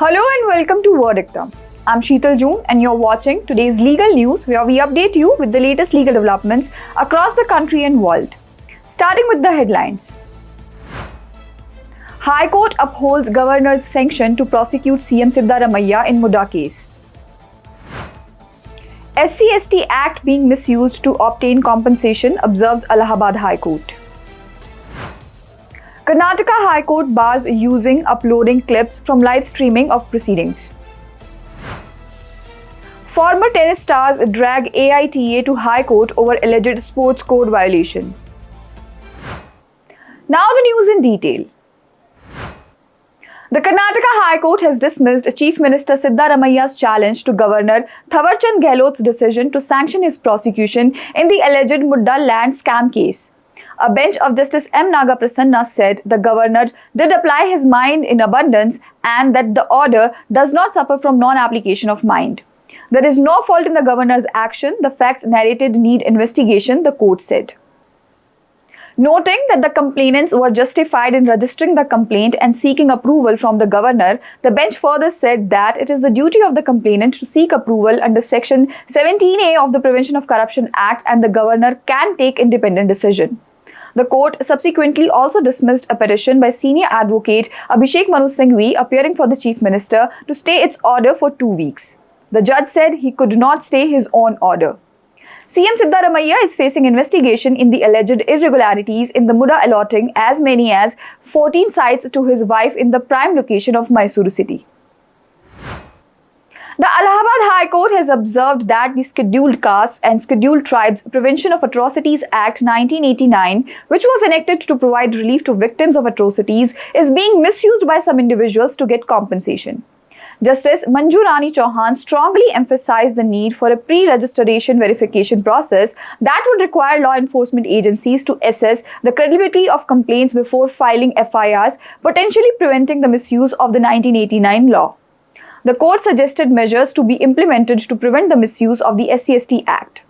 Hello and welcome to Verdictum. I'm Sheetal Joon and you're watching today's legal news where we update you with the latest legal developments across the country and world. Starting with the headlines. High Court upholds Governor's sanction to prosecute CM Siddaramaiah in MUDA case. SC/ST Act being misused to obtain compensation, observes Allahabad High Court. Karnataka High Court bars using uploading clips from live streaming of proceedings. Former tennis stars drag AITA to High Court over alleged sports code violation. Now the news in detail. The Karnataka High Court has dismissed Chief Minister Siddaramaiah's challenge to Governor Thawarchand Gehlot's decision to sanction his prosecution in the alleged MUDA land scam case. A bench of Justice M. Nagaprasanna said the governor did apply his mind in abundance and that the order does not suffer from non-application of mind. There is no fault in the governor's action. The facts narrated need investigation, the court said. Noting that the complainants were justified in registering the complaint and seeking approval from the governor, the bench further said that it is the duty of the complainant to seek approval under Section 17A of the Prevention of Corruption Act and the governor can take independent decision. The court subsequently also dismissed a petition by senior advocate Abhishek Manu Singhvi appearing for the Chief Minister to stay its order for 2 weeks. The judge said he could not stay his own order. CM Siddaramaiah is facing investigation in the alleged irregularities in the MUDA allotting as many as 14 sites to his wife in the prime location of Misuse city. The Allahabad High Court has observed that the Scheduled Castes and Scheduled Tribes Prevention of Atrocities Act 1989, which was enacted to provide relief to victims of atrocities, is being misused by some individuals to get compensation. Justice Manju Rani Chauhan strongly emphasized the need for a pre-registration verification process that would require law enforcement agencies to assess the credibility of complaints before filing FIRs, potentially preventing the misuse of the 1989 law. The court suggested measures to be implemented to prevent the misuse of the SC/ST Act.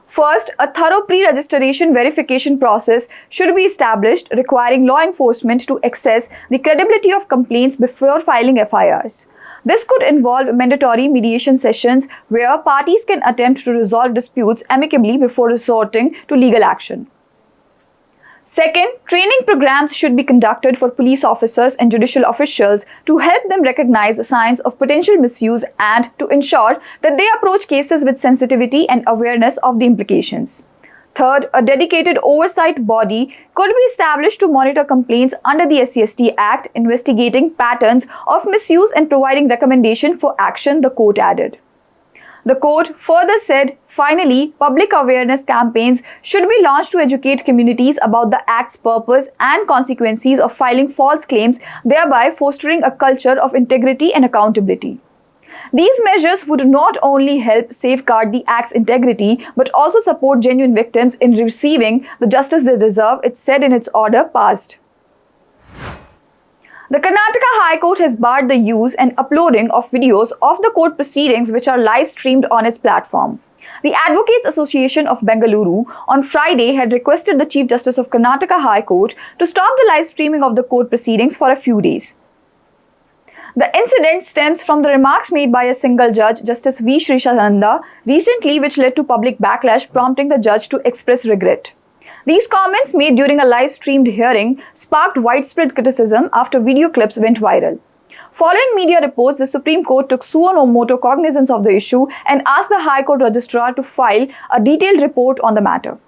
First, a thorough pre-registration verification process should be established requiring law enforcement to assess the credibility of complaints before filing FIRs. This could involve mandatory mediation sessions where parties can attempt to resolve disputes amicably before resorting to legal action. Second, training programs should be conducted for police officers and judicial officials to help them recognize the signs of potential misuse and to ensure that they approach cases with sensitivity and awareness of the implications. Third, a dedicated oversight body could be established to monitor complaints under the SC/ST Act, investigating patterns of misuse and providing recommendation for action, the court added. The court further said, finally, public awareness campaigns should be launched to educate communities about the Act's purpose and consequences of filing false claims, thereby fostering a culture of integrity and accountability. These measures would not only help safeguard the Act's integrity, but also support genuine victims in receiving the justice they deserve, it said in its order passed. The Karnataka High Court has barred the use and uploading of videos of the court proceedings which are live streamed on its platform. The Advocates Association of Bengaluru on Friday had requested the Chief Justice of Karnataka High Court to stop the live streaming of the court proceedings for a few days. The incident stems from the remarks made by a single judge, Justice V. Srishananda, recently which led to public backlash prompting the judge to express regret. These comments made during a live-streamed hearing sparked widespread criticism after video clips went viral. Following media reports, the Supreme Court took suo motu cognizance of the issue and asked the High Court Registrar to file a detailed report on the matter.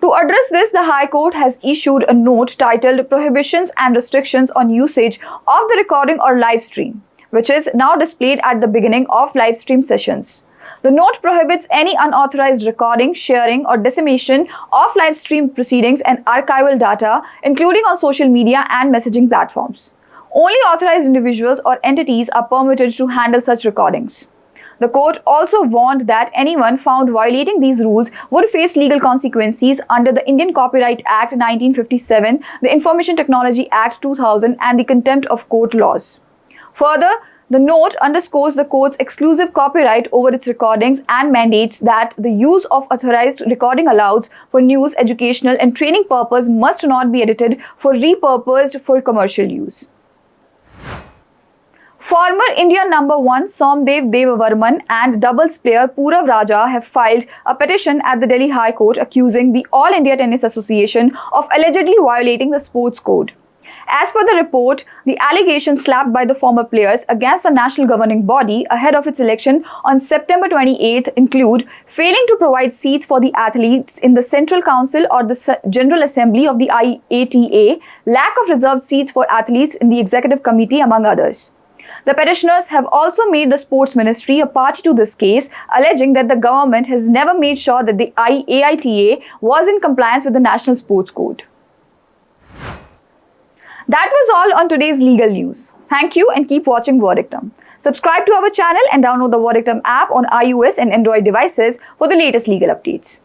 To address this, the High Court has issued a note titled Prohibitions and Restrictions on Usage of the Recording or Live Stream, which is now displayed at the beginning of live stream sessions. The note prohibits any unauthorized recording, sharing, or dissemination of live stream proceedings and archival data, including on social media and messaging platforms. Only authorized individuals or entities are permitted to handle such recordings. The court also warned that anyone found violating these rules would face legal consequences under the Indian Copyright Act 1957, the Information Technology Act 2000, and the Contempt of Court laws. Further, the note underscores the court's exclusive copyright over its recordings and mandates that the use of authorized recording allowed for news, educational, and training purpose must not be edited for repurposed for commercial use. Former India number 1 Somdev Devavarman and doubles player Purav Raja have filed a petition at the Delhi High Court accusing the All India Tennis Association of allegedly violating the sports code. As per the report, the allegations slapped by the former players against the national governing body ahead of its election on September 28th include failing to provide seats for the athletes in the Central Council or the General Assembly of the AITA, lack of reserved seats for athletes in the Executive Committee, among others. The petitioners have also made the Sports Ministry a party to this case, alleging that the government has never made sure that the AITA was in compliance with the National Sports Code. That was all on today's legal news. Thank you and keep watching Verdictum. Subscribe to our channel and download the Verdictum app on iOS and Android devices for the latest legal updates.